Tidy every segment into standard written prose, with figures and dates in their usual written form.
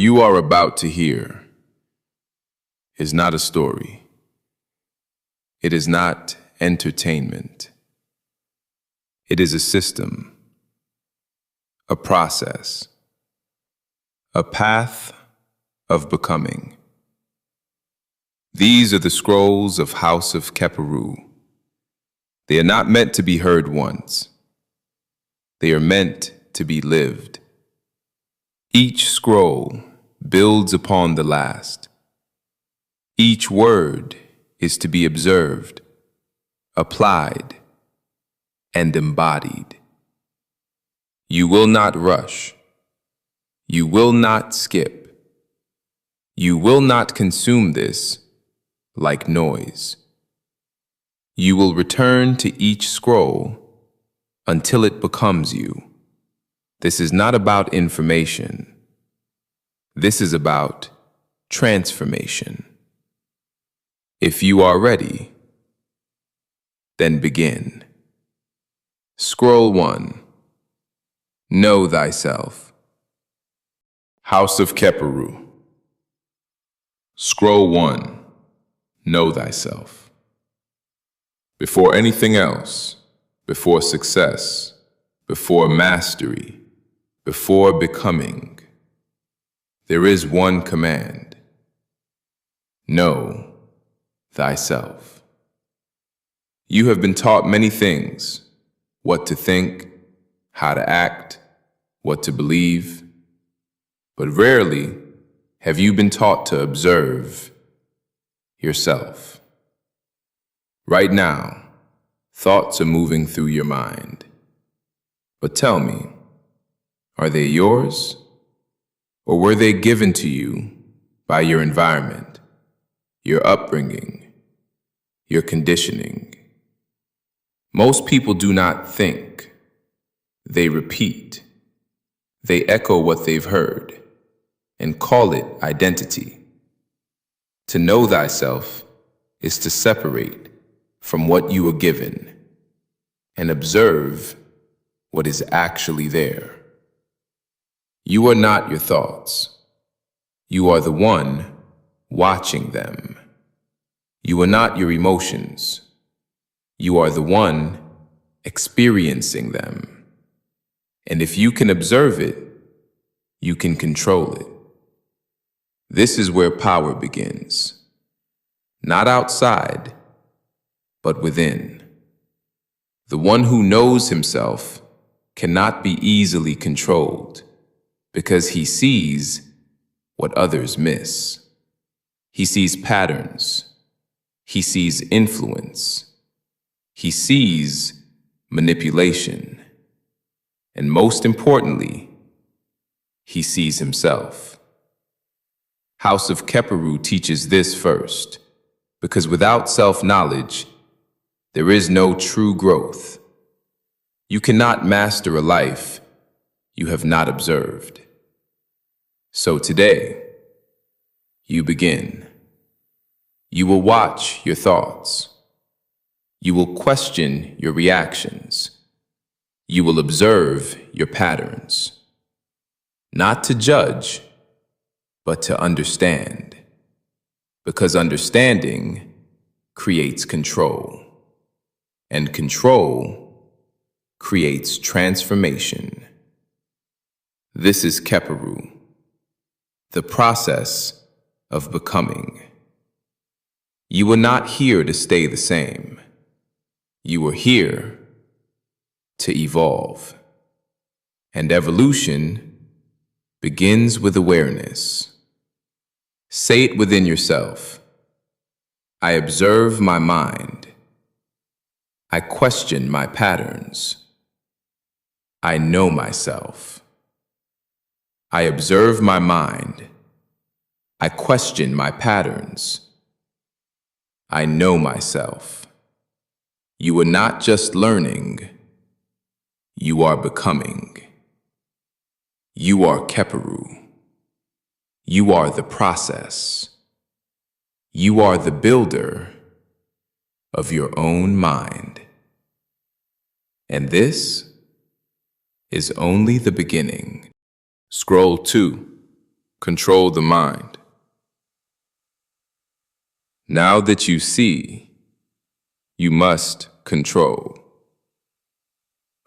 You are about to hear is not a story. It is not entertainment. It is a system, a process, a path of becoming. These are the scrolls of House of Kheperu. They are not meant to be heard once. They are meant to be lived. Each scroll builds upon the last. Each word is to be observed, applied, and embodied. You will not rush. You will not skip. You will not consume this like noise. You will return to each scroll until it becomes you. This is not about information. This is about transformation. If you are ready, then begin. Scroll 1. Know thyself. House of Kheperu. Scroll 1. Know thyself. Before anything else, before success, before mastery, before becoming, there is one command. Know thyself. You have been taught many things, what to think, how to act, what to believe, but rarely have you been taught to observe yourself. Right now, thoughts are moving through your mind. But tell me, are they yours? Or were they given to you by your environment, your upbringing, your conditioning? Most people do not think. They repeat. They echo what they've heard and call it identity. To know thyself is to separate from what you were given and observe what is actually there. You are not your thoughts. You are the one watching them. You are not your emotions. You are the one experiencing them. And if you can observe it, you can control it. This is where power begins. Not outside, but within. The one who knows himself cannot be easily controlled because he sees what others miss. He sees patterns. He sees influence. He sees manipulation. And most importantly, he sees himself. House of Kheperu teaches this first, because without self-knowledge, there is no true growth. You cannot master a life you have not observed. So today, you begin. You will watch your thoughts. You will question your reactions. You will observe your patterns. Not to judge, but to understand. Because understanding creates control. And control creates transformation. This is Kheperu, the process of becoming. You are not here to stay the same. You are here to evolve. And evolution begins with awareness. Say it within yourself. I observe my mind. I question my patterns. I know myself. I observe my mind. I question my patterns. I know myself. You are not just learning. You are becoming. You are Kheperu. You are the process. You are the builder of your own mind. And this is only the beginning. Scroll 2. Control the mind. Now that you see, you must control.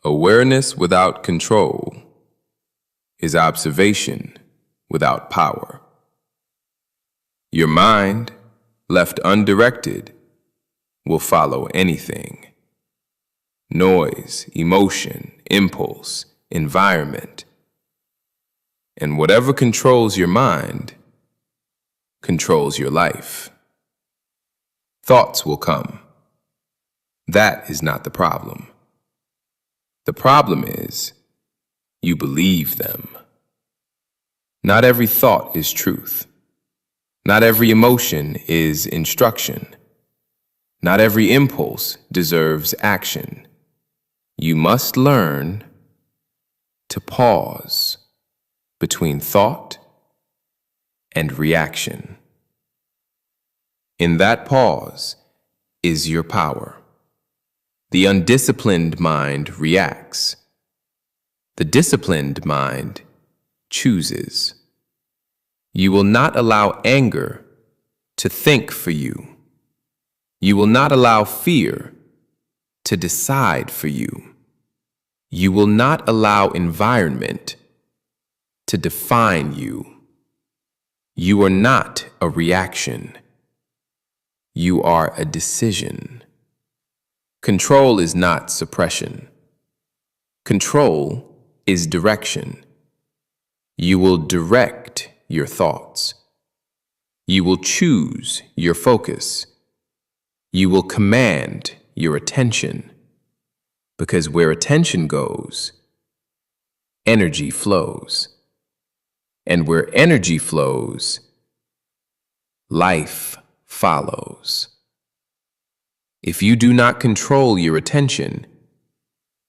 Awareness without control is observation without power. Your mind, left undirected, will follow anything. Noise, emotion, impulse, environment. And whatever controls your mind controls your life. Thoughts will come. That is not the problem. The problem is you believe them. Not every thought is truth. Not every emotion is instruction. Not every impulse deserves action. You must learn to pause between thought and reaction. In that pause is your power. The undisciplined mind reacts. The disciplined mind chooses. You will not allow anger to think for you. You will not allow fear to decide for you. You will not allow environment to define you. You are not a reaction. You are a decision. Control is not suppression. Control is direction. You will direct your thoughts. You will choose your focus. You will command your attention. Because where attention goes, energy flows. And where energy flows, life follows. If you do not control your attention,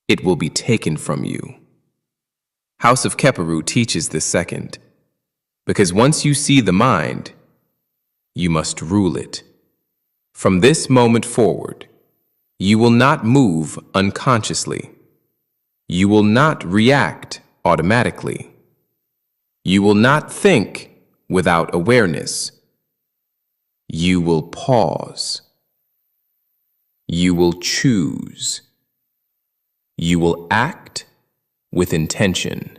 it will be taken from you. House of Kheperu teaches this second, because once you see the mind, you must rule it. From this moment forward, you will not move unconsciously. You will not react automatically. You will not think without awareness. You will pause. You will choose. You will act with intention.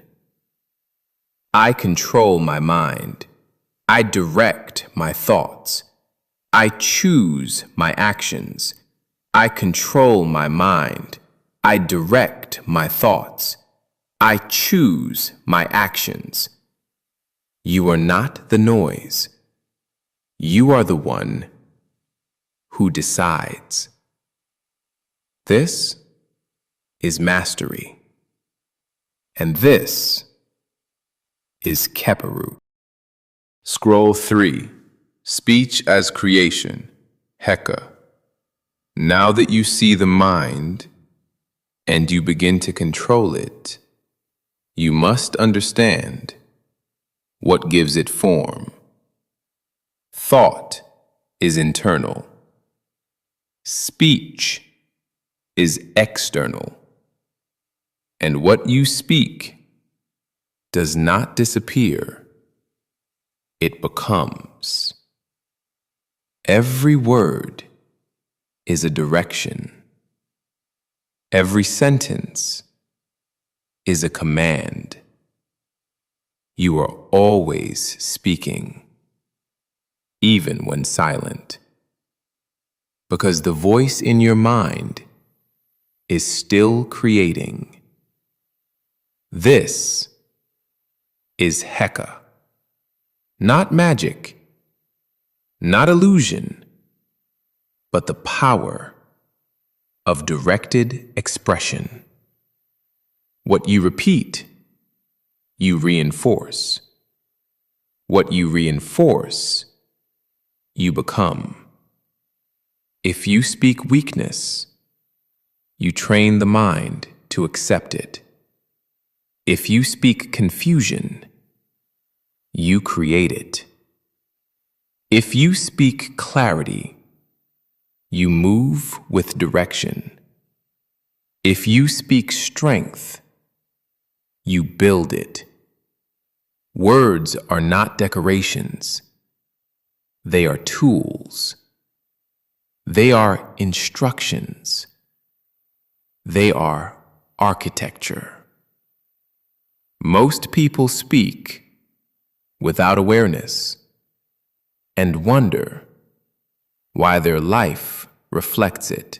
I control my mind. I direct my thoughts. I choose my actions. I control my mind. I direct my thoughts. I choose my actions. You are not the noise. You are the one who decides. This is mastery. And this is Kheperu. Scroll 3. Speech as creation. Heka. Now that you see the mind and you begin to control it, you must understand what gives it form. Thought is internal. Speech is external. And what you speak does not disappear. It becomes. Every word is a direction. Every sentence is a command. You are always speaking, even when silent, because the voice in your mind is still creating. This is Heka, not magic, not illusion, but the power of directed expression. What you repeat, you reinforce. What you reinforce, you become. If you speak weakness, you train the mind to accept it. If you speak confusion, you create it. If you speak clarity, you move with direction. If you speak strength, you build it. Words are not decorations. They are tools. They are instructions. They are architecture. Most people speak without awareness and wonder why their life reflects it.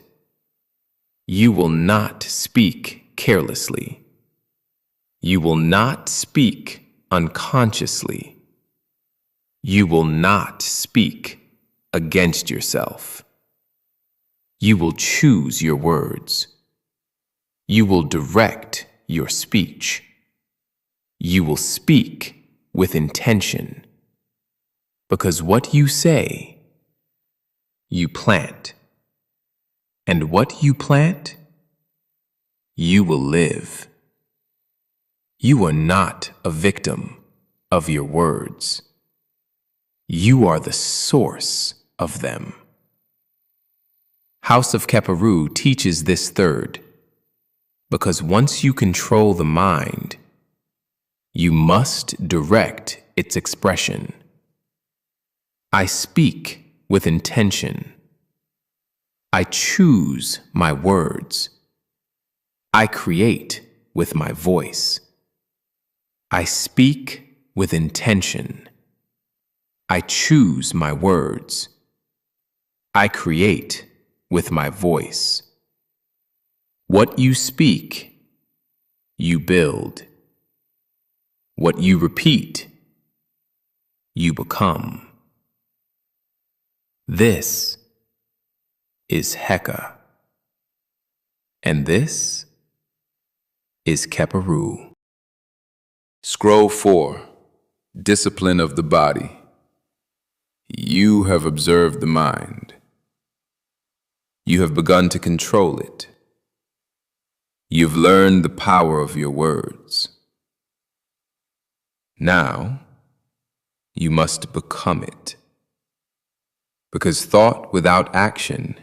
You will not speak carelessly. You will not speak unconsciously. You will not speak against yourself. You will choose your words. You will direct your speech. You will speak with intention, because what you say, you plant. And what you plant, you will live. You are not a victim of your words. You are the source of them. House of Kheperu teaches this third, because once you control the mind, you must direct its expression. I speak with intention. I choose my words. I create with my voice. I speak with intention. I choose my words. I create with my voice. What you speak, you build. What you repeat, you become. This is Heka, and this is Kheperu. Scroll 4. Discipline of the body. You have observed the mind. You have begun to control it. You've learned the power of your words. Now, you must become it. Because thought without action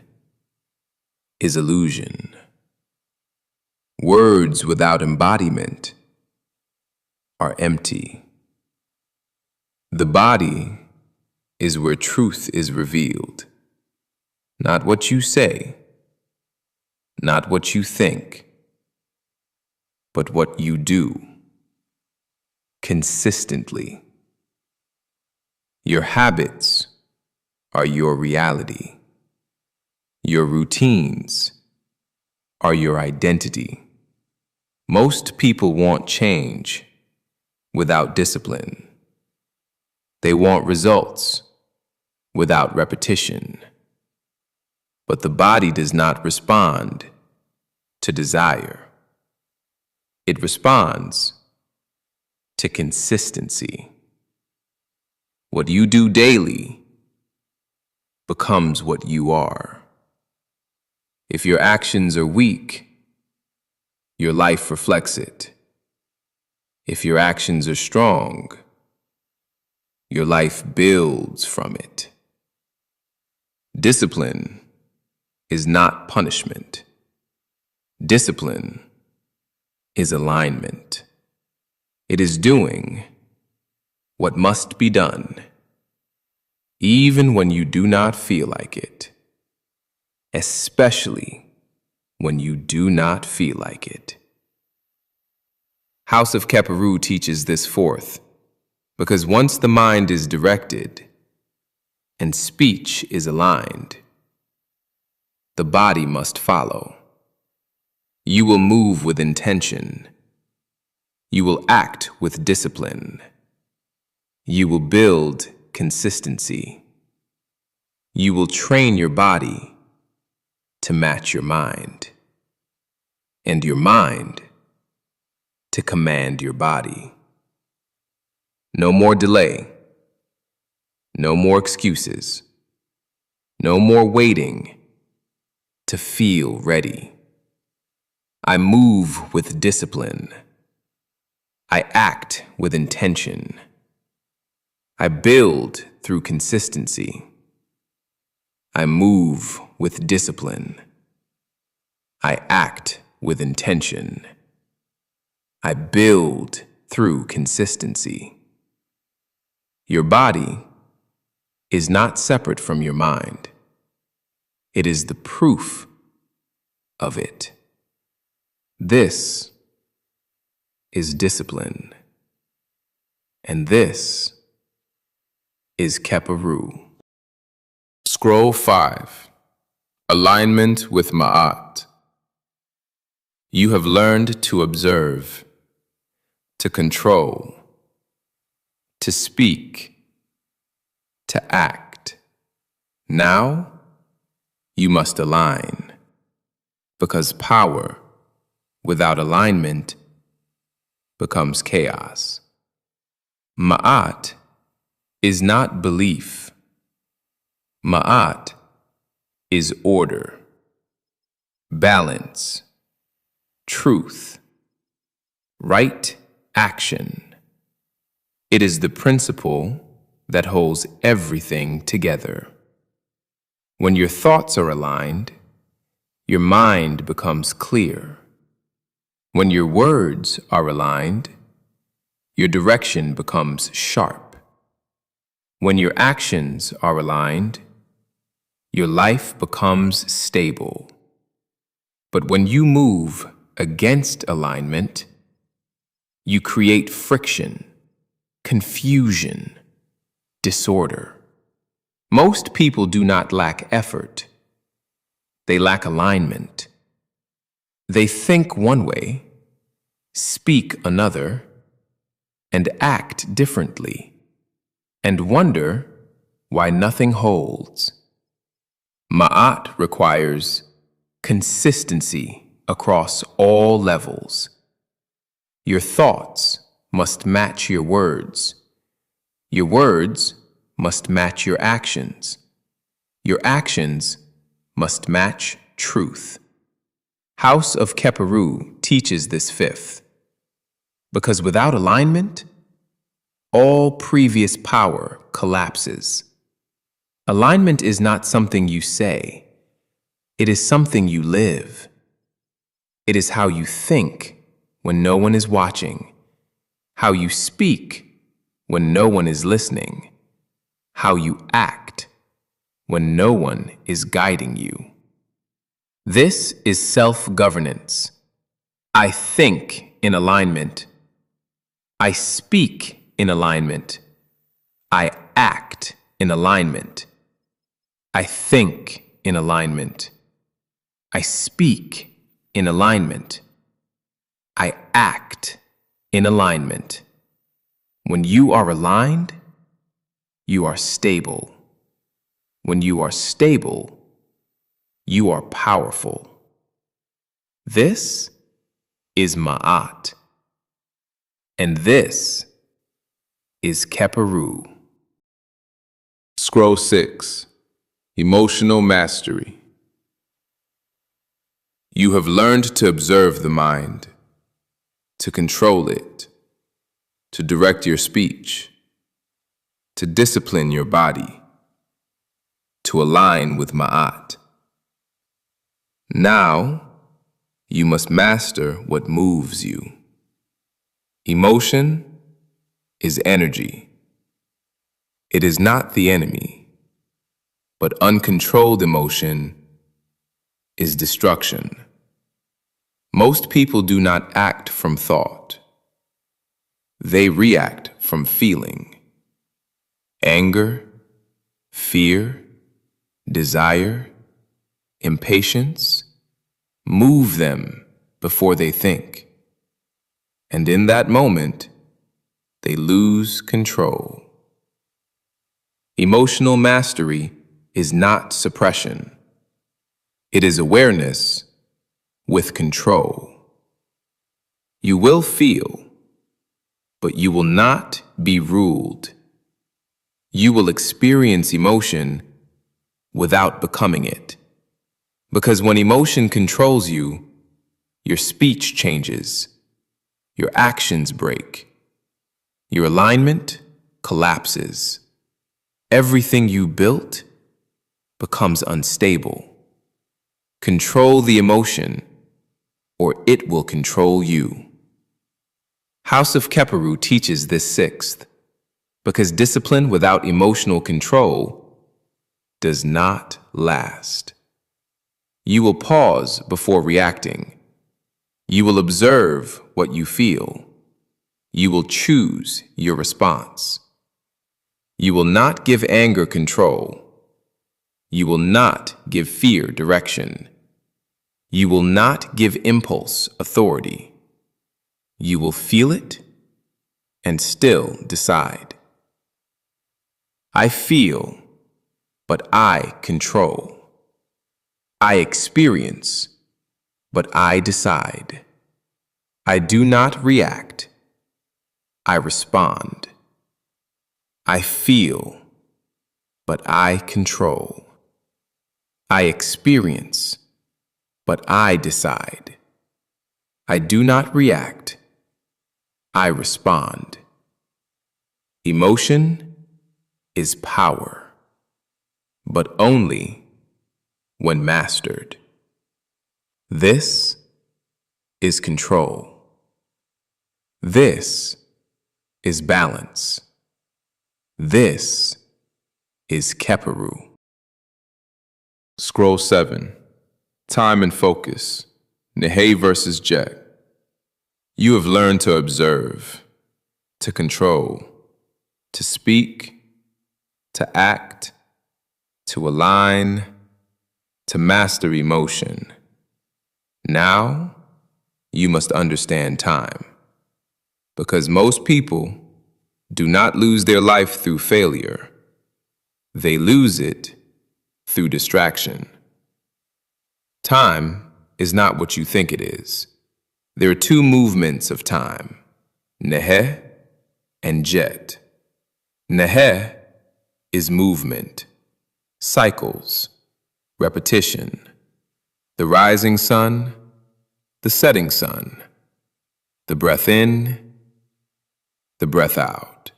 is illusion. Words without embodiment are empty. The body is where truth is revealed. Not what you say, not what you think, but what you do consistently. Your habits are your reality. Your routines are your identity. Most people want change without discipline. They want results without repetition. But the body does not respond to desire. It responds to consistency. What you do daily becomes what you are. If your actions are weak, your life reflects it. If your actions are strong, your life builds from it. Discipline is not punishment. Discipline is alignment. It is doing what must be done, even when you do not feel like it, especially when you do not feel like it. House of Kheperu teaches this fourth, because once the mind is directed and speech is aligned, the body must follow. You will move with intention. You will act with discipline. You will build consistency. You will train your body to match your mind, and your mind to command your body. No more delay. No more excuses. No more waiting to feel ready. I move with discipline. I act with intention. I build through consistency. I move with discipline. I act with intention. I build through consistency. Your body is not separate from your mind. It is the proof of it. This is discipline. And this is Kheperu. Scroll 5. Alignment with Ma'at. You have learned to observe, to control, to speak, to act. Now, you must align, because power without alignment becomes chaos. Ma'at is not belief. Ma'at is order, balance, truth, right action. It is the principle that holds everything together. When your thoughts are aligned, your mind becomes clear. When your words are aligned, your direction becomes sharp. When your actions are aligned, your life becomes stable. But when you move against alignment, you create friction, confusion, disorder. Most people do not lack effort. They lack alignment. They think one way, speak another, and act differently, and wonder why nothing holds. Ma'at requires consistency across all levels. Your thoughts must match your words. Your words must match your actions. Your actions must match truth. House of Kheperu teaches this fifth. Because without alignment, all previous power collapses. Alignment is not something you say. It is something you live. It is how you think when no one is watching, how you speak when no one is listening, how you act when no one is guiding you. This is self-governance. I think in alignment. I speak in alignment. I act in alignment. I think in alignment. I speak in alignment. I act in alignment. When you are aligned, you are stable. When you are stable, you are powerful. This is Ma'at. And this is Kheperu. Scroll 6. Emotional Mastery. You have learned to observe the mind, to control it, to direct your speech, to discipline your body, to align with Ma'at. Now, you must master what moves you. Emotion is energy. It is not the enemy, but uncontrolled emotion is destruction. Most people do not act from thought. They react from feeling. Anger, fear, desire, impatience, move them before they think. And in that moment, they lose control. Emotional mastery is not suppression. It is awareness with control. You will feel, but you will not be ruled. You will experience emotion without becoming it. Because when emotion controls you, your speech changes, your actions break, your alignment collapses. Everything you built becomes unstable. Control the emotion, or it will control you. House of Kheperu teaches this sixth. Because discipline without emotional control does not last. You will pause before reacting. You will observe what you feel. You will choose your response. You will not give anger control. You will not give fear direction. You will not give impulse authority. You will feel it and still decide. I feel, but I control. I experience, but I decide. I do not react. I respond. I feel, but I control. I experience, but I decide. I do not react. I respond. Emotion is power, but only when mastered. This is control. This is balance. This is Kheperu. Scroll 7. Time and focus. Nehe versus Jet. You have learned to observe, to control, to speak, to act, to align, to master emotion. Now, you must understand time. Because most people do not lose their life through failure. They lose it through distraction. Time is not what you think it is. There are two movements of time, Nehe and Jet. Nehe is movement, cycles, repetition, the rising sun, the setting sun, the breath in, the breath out.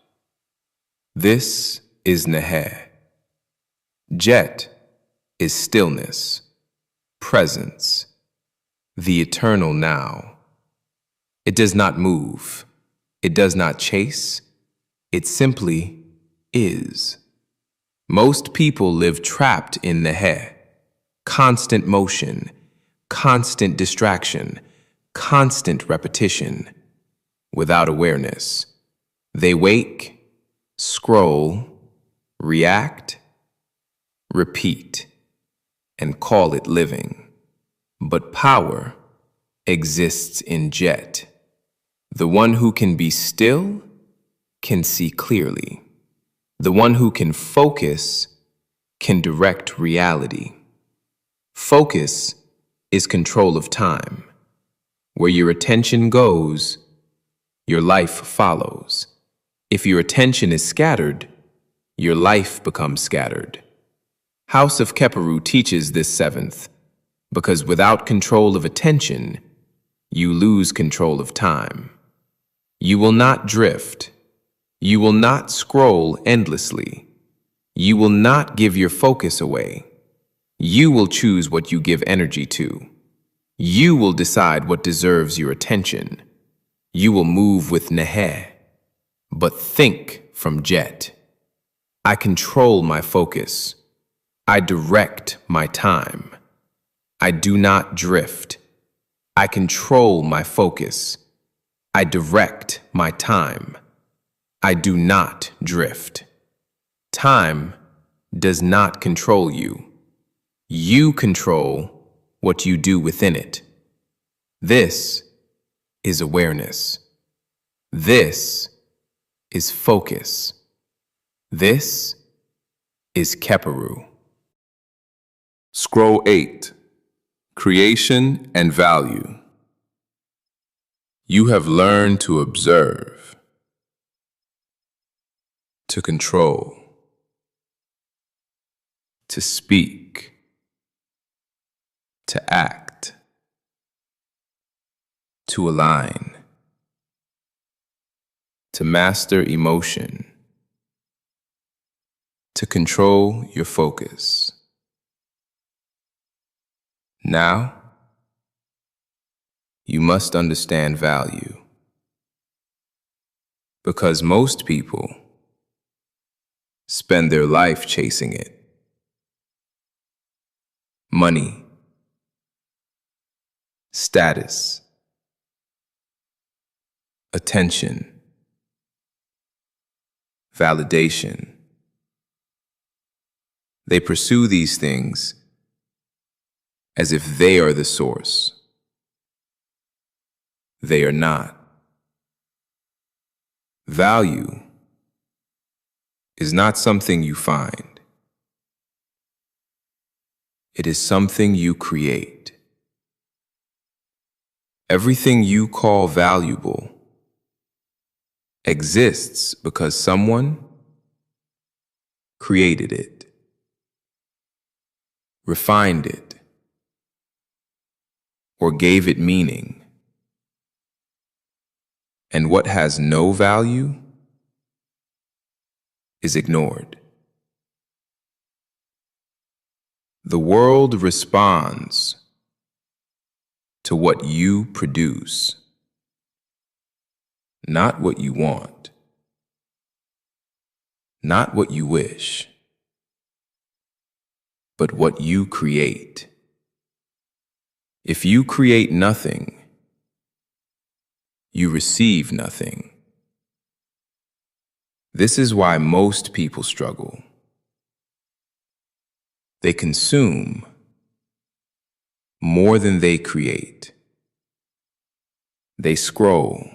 This is Nehe. Jet is stillness, presence, the eternal now. It does not move. It does not chase. It simply is. Most people live trapped in Nehe. Constant motion, constant distraction, constant repetition, without awareness. They wake, scroll, react, repeat, and call it living. But power exists in Jet. The one who can be still can see clearly. The one who can focus can direct reality. Focus is control of time. Where your attention goes, your life follows. If your attention is scattered, your life becomes scattered. House of Kheperu teaches this seventh, because without control of attention, you lose control of time. You will not drift. You will not scroll endlessly. You will not give your focus away. You will choose what you give energy to. You will decide what deserves your attention. You will move with Nehe, but think from Jet. I control my focus. I direct my time. I do not drift. I control my focus. I direct my time. I do not drift. Time does not control you. You control what you do within it. This is awareness. This is focus. This is Kheperu. Scroll 8. Creation and Value. You have learned to observe, to control, to speak, to act, to align, to master emotion, to control your focus. Now, you must understand value. Because most people spend their life chasing it. Money, status, attention, validation. They pursue these things as if they are the source. They are not. Value is not something you find. It is something you create. Everything you call valuable exists because someone created it, refined it, or gave it meaning. And what has no value is ignored. The world responds to what you produce, not what you want, not what you wish, but what you create. If you create nothing, you receive nothing. This is why most people struggle. They consume more than they create. They scroll.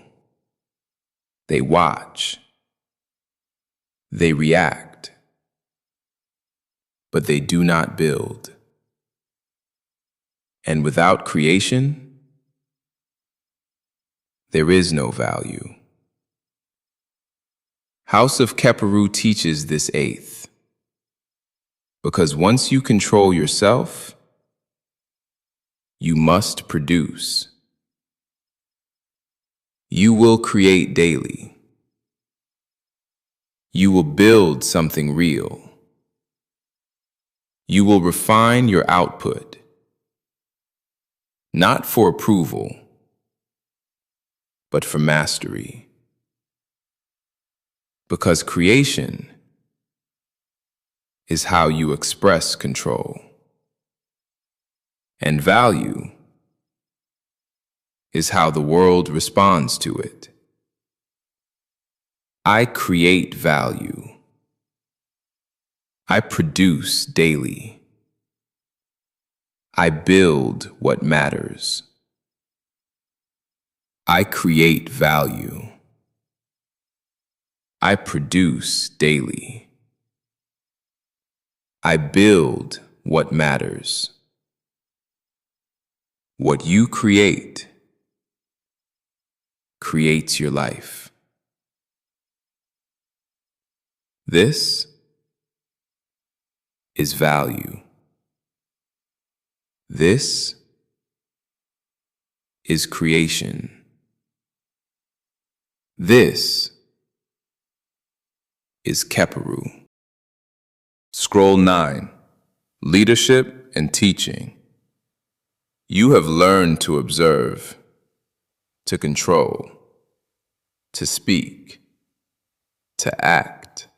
They watch. They react. But they do not build. And without creation, there is no value. House of Kheperu teaches this eighth. Because once you control yourself, you must produce. You will create daily. You will build something real. You will refine your output, not for approval, but for mastery. Because creation is how you express control. And value is how the world responds to it. I create value. I produce daily. I build what matters. I create value. I produce daily. I build what matters. What you create creates your life. This is value. This is creation. This is Kheperu. Scroll 9, Leadership and Teaching. You have learned to observe, to control, to speak, to act,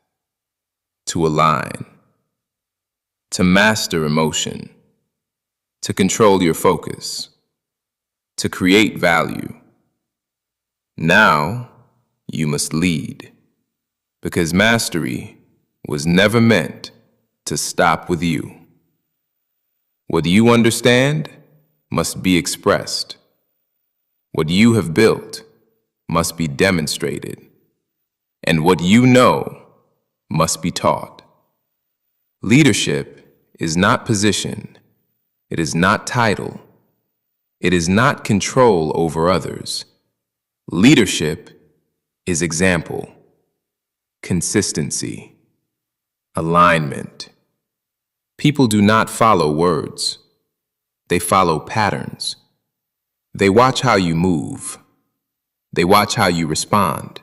to align, to master emotion, to control your focus, to create value. Now you must lead, because mastery was never meant to stop with you. What you understand must be expressed. What you have built must be demonstrated. And what you know must be taught. Leadership is not position. It is not title. It is not control over others. Leadership is example, consistency, alignment. People do not follow words. They follow patterns. They watch how you move. They watch how you respond.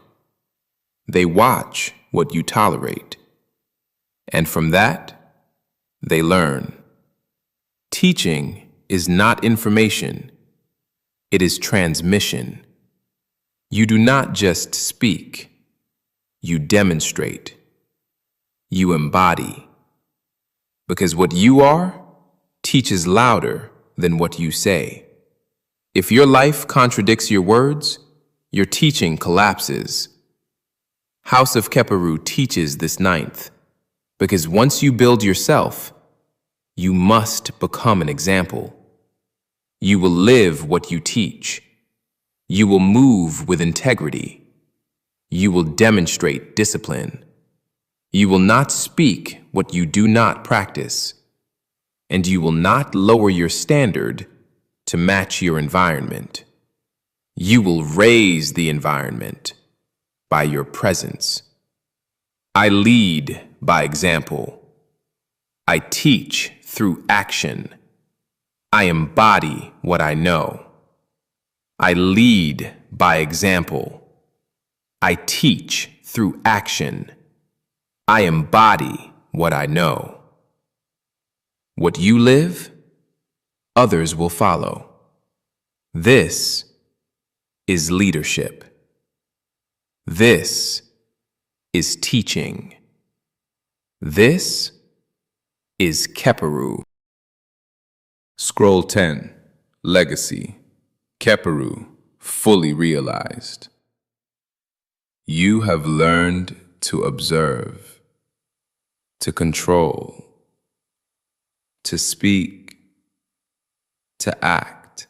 They watch what you tolerate. And from that, they learn. Teaching is not information. It is transmission. You do not just speak. You demonstrate. You embody. Because what you are teaches louder than what you say. If your life contradicts your words, your teaching collapses. House of Kheperu teaches this ninth, because once you build yourself, you must become an example. You will live what you teach. You will move with integrity. You will demonstrate discipline. You will not speak what you do not practice. And you will not lower your standard to match your environment. You will raise the environment by your presence. I lead by example. I teach through action. I embody what I know. I lead by example. I teach through action. I embody what I know. What you live, others will follow. This is leadership. This is teaching. This is Kheperu. Scroll 10, Legacy, Kheperu, fully realized. You have learned to observe, to control, to speak, to act,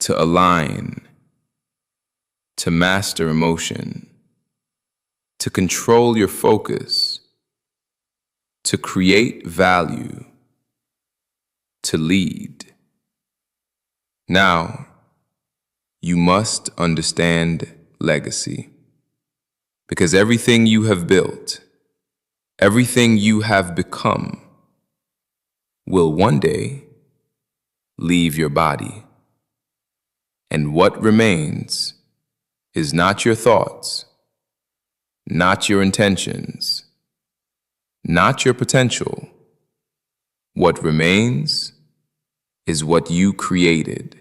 to align, to master emotion, to control your focus, to create value, to lead. Now, you must understand legacy, because everything you have built, everything you have become, will one day leave your body. And what remains is not your thoughts, not your intentions, not your potential. What remains is what you created,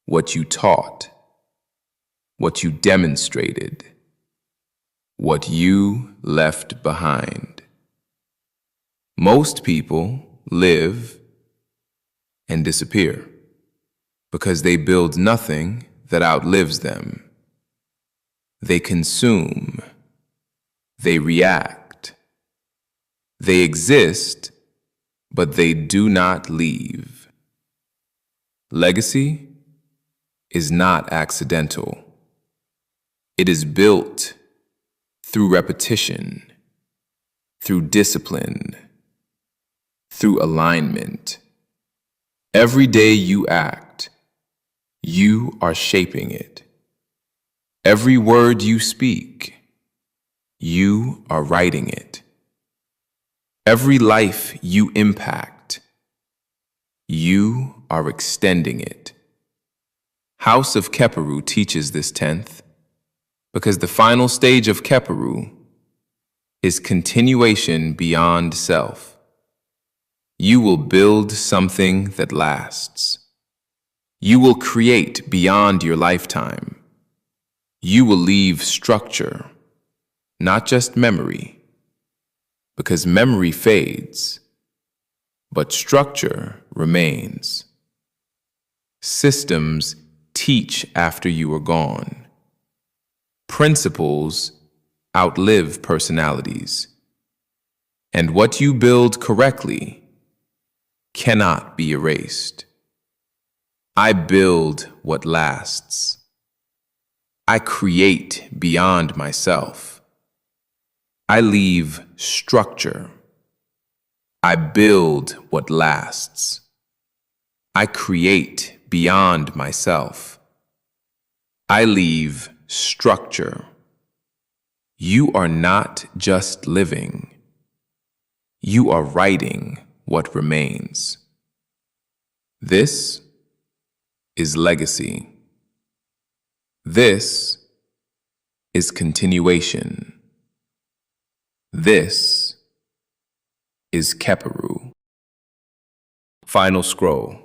what you taught, what you demonstrated, what you left behind. Most people live and disappear because they build nothing that outlives them. They consume, they react, they exist, but they do not leave. Legacy is not accidental. It is built through repetition, through discipline, through alignment. Every day you act, you are shaping it. Every word you speak, you are writing it. Every life you impact, you are extending it. House of Kheperu teaches this 10th because the final stage of Kheperu is continuation beyond self. You will build something that lasts. You will create beyond your lifetime. You will leave structure, not just memory, because memory fades, but structure remains. Systems teach after you are gone. Principles outlive personalities. And what you build correctly cannot be erased. I build what lasts. I create beyond myself. I leave structure. I build what lasts. I create beyond myself. I leave structure. You are not just living. You are writing what remains. This is legacy. This is continuation. This is Kheperu. Final scroll.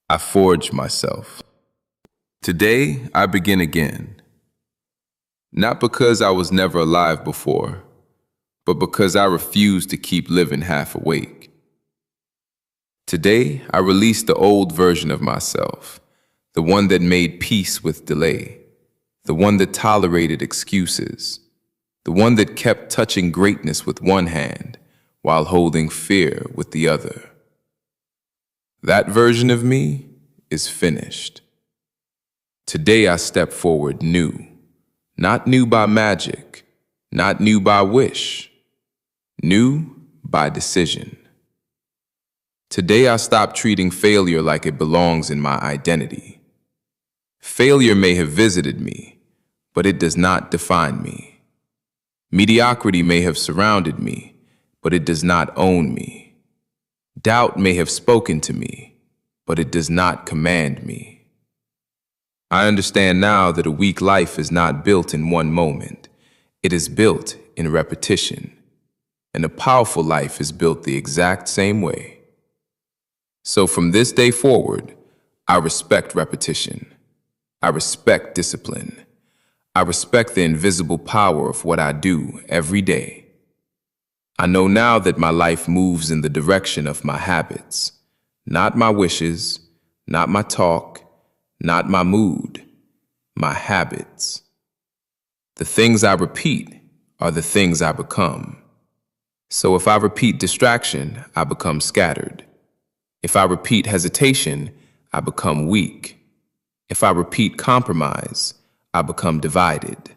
I forge myself. Today, I begin again. Not because I was never alive before, but because I refuse to keep living half awake. Today, I release the old version of myself, the one that made peace with delay, the one that tolerated excuses, the one that kept touching greatness with one hand while holding fear with the other. That version of me is finished. Today I step forward new, not new by magic, not new by wish, new by decision. Today I stop treating failure like it belongs in my identity. Failure may have visited me, but it does not define me. Mediocrity may have surrounded me, but it does not own me. Doubt may have spoken to me, but it does not command me. I understand now that a weak life is not built in one moment. It is built in repetition, and a powerful life is built the exact same way. So from this day forward, I respect repetition. I respect discipline. I respect the invisible power of what I do every day. I know now that my life moves in the direction of my habits, not my wishes, not my talk, not my mood, my habits. The things I repeat are the things I become. So if I repeat distraction, I become scattered. If I repeat hesitation, I become weak. If I repeat compromise, I become divided.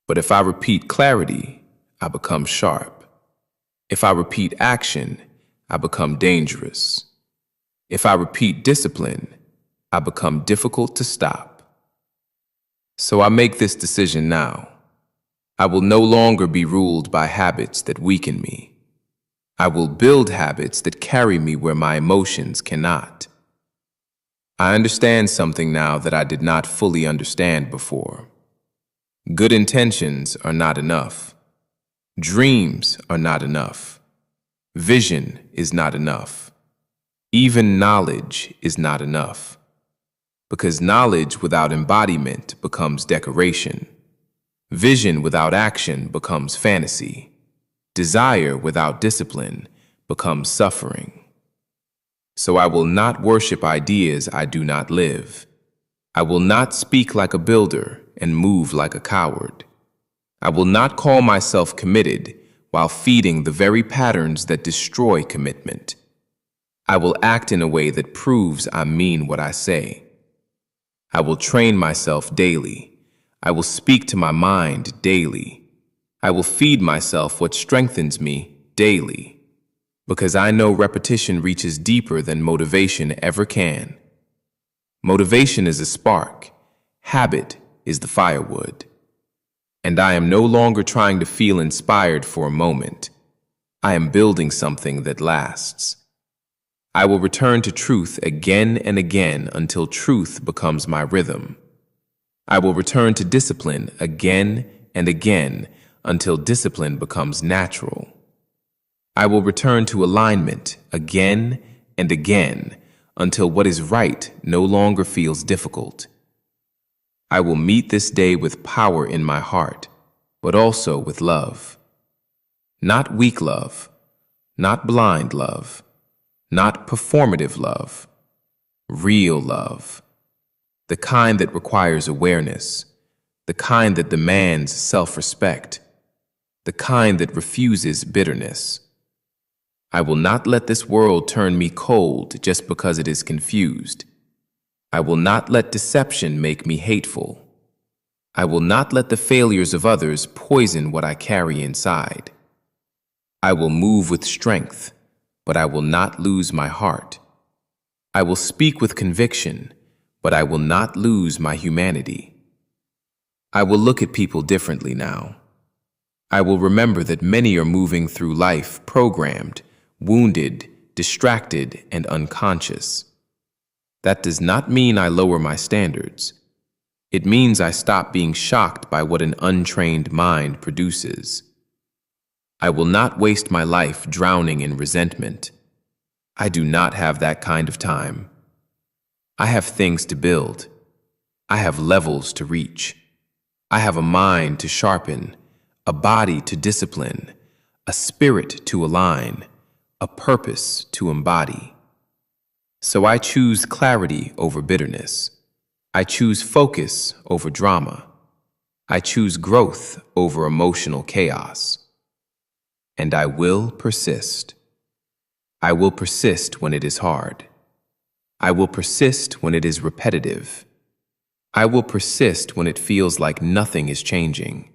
But if I repeat clarity, I become sharp. If I repeat action, I become dangerous. If I repeat discipline, I become difficult to stop. So I make this decision now. I will no longer be ruled by habits that weaken me. I will build habits that carry me where my emotions cannot. I understand something now that I did not fully understand before. Good intentions are not enough. Dreams are not enough. Vision is not enough. Even knowledge is not enough. Because knowledge without embodiment becomes decoration. Vision without action becomes fantasy. Desire without discipline becomes suffering. So I will not worship ideas I do not live. I will not speak like a builder and move like a coward. I will not call myself committed while feeding the very patterns that destroy commitment. I will act in a way that proves I mean what I say. I will train myself daily. I will speak to my mind daily. I will feed myself what strengthens me daily. Because I know repetition reaches deeper than motivation ever can. Motivation is a spark. Habit is the firewood. And I am no longer trying to feel inspired for a moment. I am building something that lasts. I will return to truth again and again until truth becomes my rhythm. I will return to discipline again and again until discipline becomes natural. I will return to alignment again and again until what is right no longer feels difficult. I will meet this day with power in my heart, but also with love. Not weak love, not blind love, not performative love, real love. The kind that requires awareness, the kind that demands self-respect, the kind that refuses bitterness. I will not let this world turn me cold just because it is confused. I will not let deception make me hateful. I will not let the failures of others poison what I carry inside. I will move with strength, but I will not lose my heart. I will speak with conviction, but I will not lose my humanity. I will look at people differently now. I will remember that many are moving through life programmed, wounded, distracted, and unconscious. That does not mean I lower my standards. It means I stop being shocked by what an untrained mind produces. I will not waste my life drowning in resentment. I do not have that kind of time. I have things to build. I have levels to reach. I have a mind to sharpen, a body to discipline, a spirit to align, a purpose to embody. So I choose clarity over bitterness. I choose focus over drama. I choose growth over emotional chaos. And I will persist. I will persist when it is hard. I will persist when it is repetitive. I will persist when it feels like nothing is changing.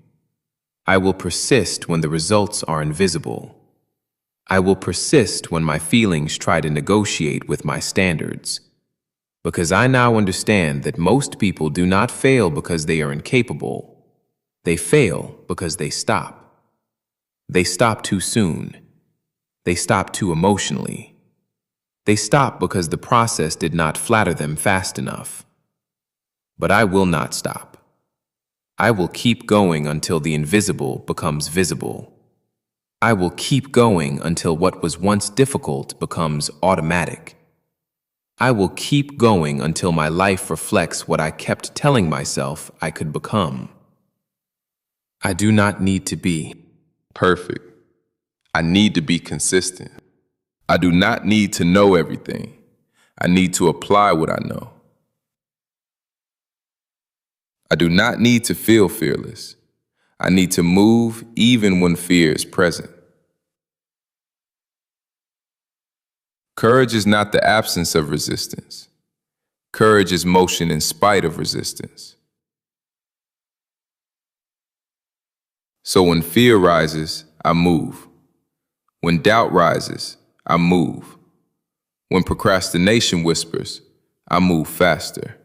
I will persist when the results are invisible. I will persist when my feelings try to negotiate with my standards. Because I now understand that most people do not fail because they are incapable. They fail because they stop. They stop too soon. They stop too emotionally. They stop because the process did not flatter them fast enough. But I will not stop. I will keep going until the invisible becomes visible. I will keep going until what was once difficult becomes automatic. I will keep going until my life reflects what I kept telling myself I could become. I do not need to be Perfect. I need to be consistent. I do not need to know everything. I need to apply what I know. I do not need to feel fearless. I need to move even when fear is present. Courage is not the absence of resistance. Courage is motion in spite of resistance. So when fear rises, I move. When doubt rises, I move. When procrastination whispers, I move faster.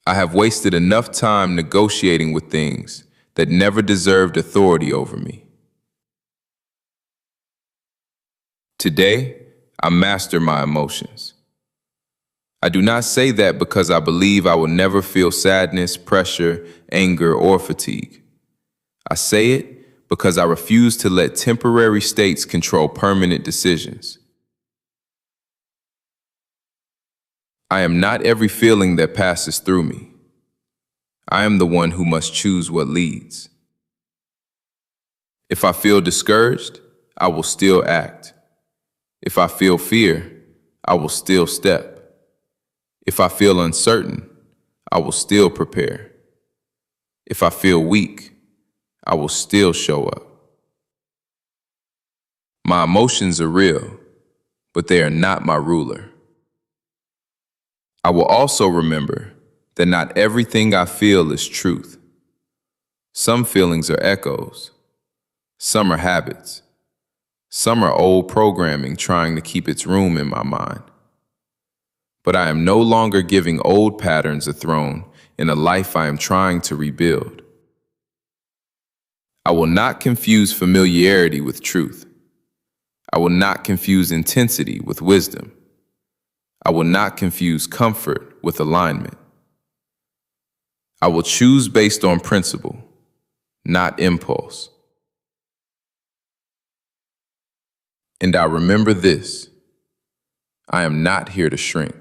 I have wasted enough time negotiating with things that never deserved authority over me. Today, I master my emotions. I do not say that because I believe I will never feel sadness, pressure, anger, or fatigue. I say it because I refuse to let temporary states control permanent decisions. I am not every feeling that passes through me. I am the one who must choose what leads. If I feel discouraged, I will still act. If I feel fear, I will still step. If I feel uncertain, I will still prepare. If I feel weak, I will still show up. My emotions are real, but they are not my ruler. I will also remember that not everything I feel is truth. Some feelings are echoes. Some are habits. Some are old programming trying to keep its room in my mind. But I am no longer giving old patterns a throne in a life I am trying to rebuild. I will not confuse familiarity with truth. I will not confuse intensity with wisdom. I will not confuse comfort with alignment. I will choose based on principle, not impulse. And I remember this: I am not here to shrink.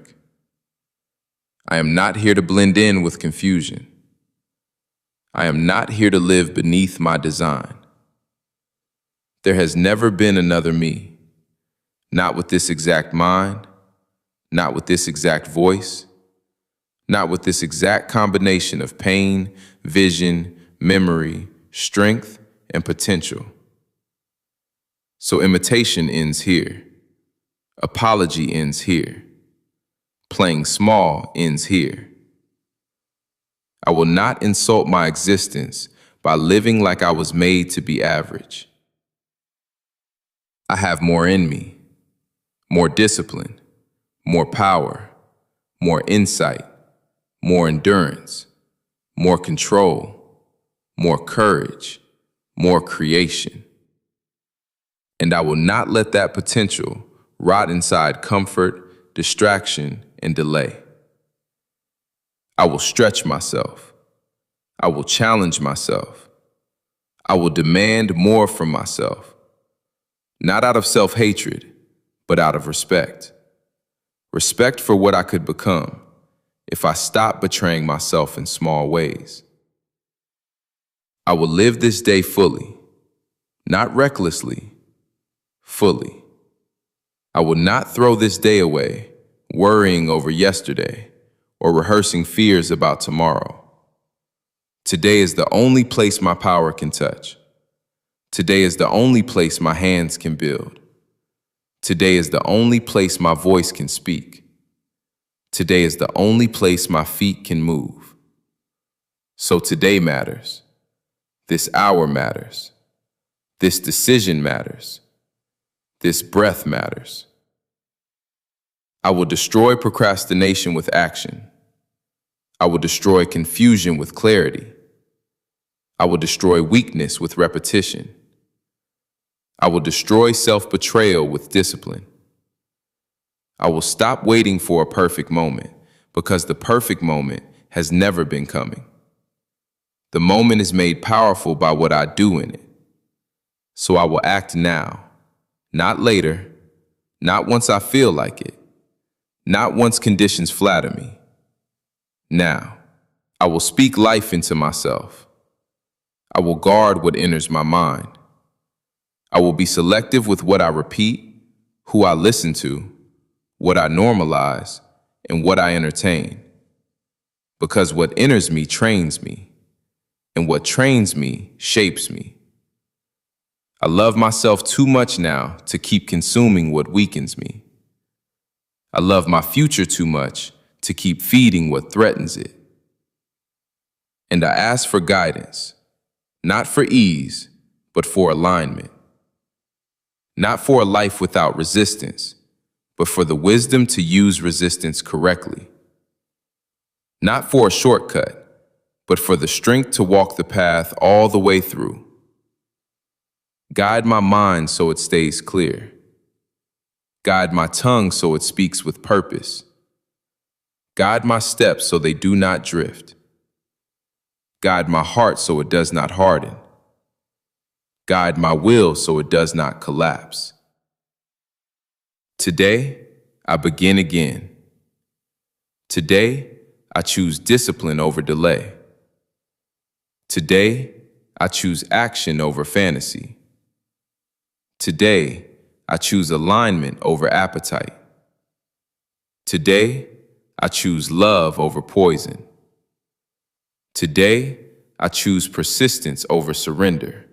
I am not here to blend in with confusion. I am not here to live beneath my design. There has never been another me, not with this exact mind, not with this exact voice, not with this exact combination of pain, vision, memory, strength, and potential. So imitation ends here. Apology ends here. Playing small ends here. I will not insult my existence by living like I was made to be average. I have more in me, more discipline, more power, more insight, more endurance, more control, more courage, more creation. And I will not let that potential rot inside comfort, distraction, and delay. I will stretch myself. I will challenge myself. I will demand more from myself, not out of self-hatred, but out of respect. Respect for what I could become if I stop betraying myself in small ways. I will live this day fully, not recklessly, fully. I will not throw this day away, worrying over yesterday or rehearsing fears about tomorrow. Today is the only place my power can touch. Today is the only place my hands can build. Today is the only place my voice can speak. Today is the only place my feet can move. So today matters. This hour matters. This decision matters. This breath matters. I will destroy procrastination with action. I will destroy confusion with clarity. I will destroy weakness with repetition. I will destroy self-betrayal with discipline. I will stop waiting for a perfect moment because the perfect moment has never been coming. The moment is made powerful by what I do in it. So I will act now, not later, not once I feel like it, not once conditions flatter me. Now, I will speak life into myself. I will guard what enters my mind. I will be selective with what I repeat, who I listen to, what I normalize, and what I entertain. Because what enters me trains me, and what trains me shapes me. I love myself too much now to keep consuming what weakens me. I love my future too much to keep feeding what threatens it. And I ask for guidance, not for ease, but for alignment. Not for a life without resistance, but for the wisdom to use resistance correctly. Not for a shortcut, but for the strength to walk the path all the way through. Guide my mind so it stays clear. Guide my tongue so it speaks with purpose. Guide my steps so they do not drift. Guide my heart so it does not harden. Guide my will so it does not collapse. Today, I begin again. Today, I choose discipline over delay. Today, I choose action over fantasy. Today, I choose alignment over appetite. Today, I choose love over poison. Today, I choose persistence over surrender.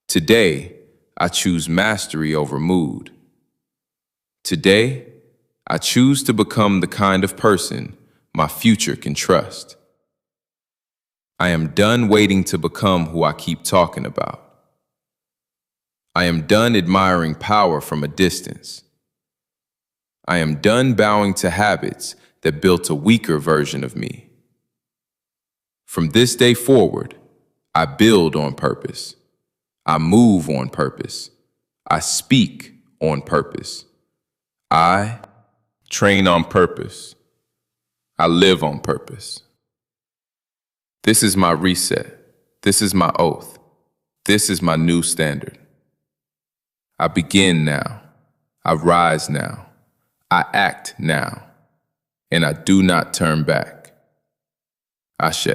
Today, I choose mastery over mood. Today, I choose to become the kind of person my future can trust. I am done waiting to become who I keep talking about. I am done admiring power from a distance. I am done bowing to habits that built a weaker version of me. From this day forward, I build on purpose. I move on purpose. I speak on purpose. I train on purpose. I live on purpose. This is my reset. This is my oath. This is my new standard. I begin now. I rise now. I act now. And I do not turn back. Ashe.